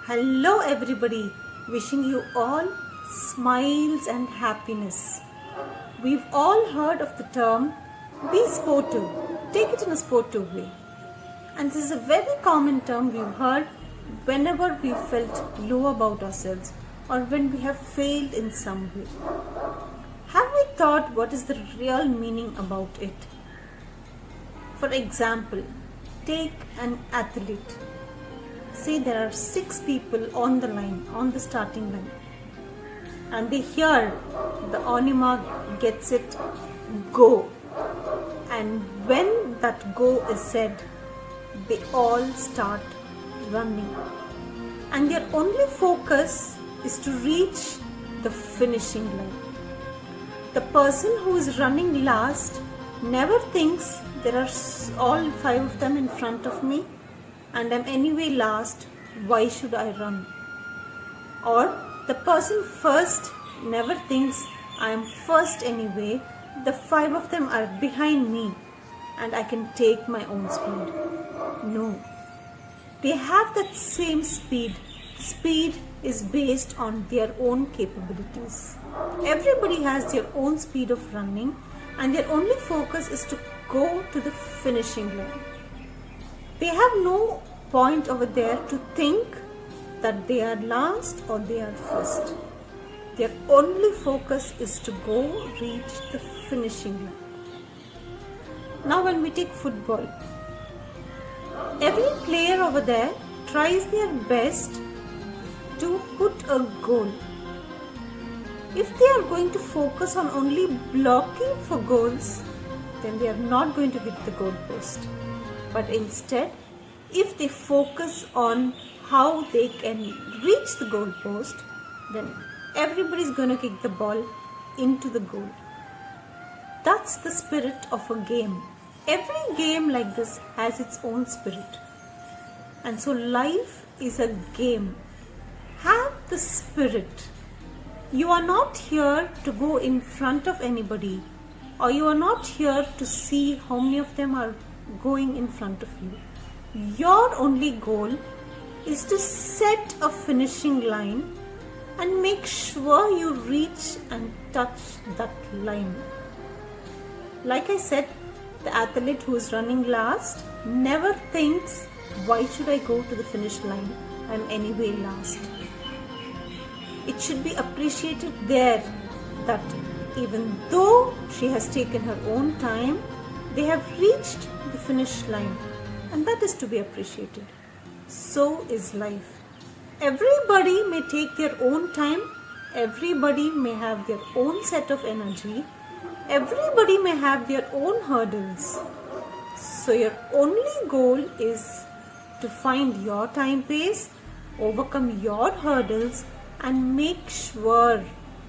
Hello everybody, wishing you all smiles and happiness. We've all heard of the term be sportive, take it in a sportive way. And this is a very common term we've heard whenever we felt low about ourselves or when we have failed in some way. Have we thought what is the real meaning about it? For example, take an athlete. Say there are 6 people on the line, on the starting line, and they hear the Onima gets it, go. And when that go is said, they all start running. And their only focus is to reach the finishing line. The person who is running last never thinks there are all 5 of them in front of me and I'm anyway last, why should I run? Or the person first never thinks I am first anyway, the 5 of them are behind me and I can take my own speed. No, they have that same speed. Speed is based on their own capabilities. Everybody has their own speed of running and their only focus is to go to the finishing line. They have no point over there to think that they are last or they are first. Their only focus is to go reach the finishing line. Now when we take football, every player over there tries their best to put a goal. If they are going to focus on only blocking for goals, then they are not going to hit the goal post. But instead, if they focus on how they can reach the goal post, then everybody is going to kick the ball into the goal. That's the spirit of a game. Every game like this has its own spirit. And so life is a game. Have the spirit. You are not here to go in front of anybody, or you are not here to see how many of them are going in front of you. Your only goal is to set a finishing line and make sure you reach and touch that line. Like I said, the athlete who is running last never thinks, why should I go to the finish line? I'm anyway last. It should be appreciated there that even though she has taken her own time, they have reached the finish line, and that is to be appreciated. So is life. Everybody may take their own time, everybody may have their own set of energy, everybody may have their own hurdles. So your only goal is to find your time pace, overcome your hurdles, and make sure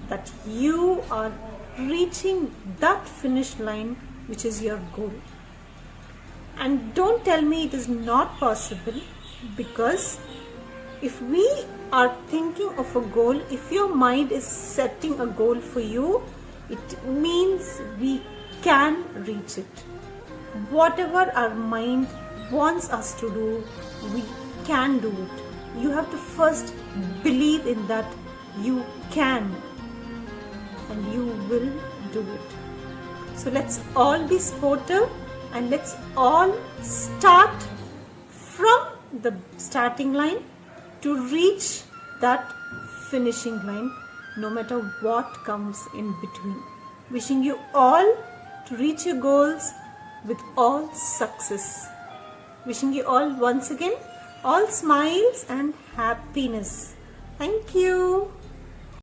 that you are reaching that finish line which is your goal. And don't tell me it is not possible, because if we are thinking of a goal, if your mind is setting a goal for you, it means we can reach it. Whatever our mind wants us to do, we can do it. You have to first believe in that you can, and you will do it. So let's all be sportive and let's all start from the starting line to reach that finishing line, no matter what comes in between. Wishing you all to reach your goals with all success. Wishing you all once again all smiles and happiness. Thank you.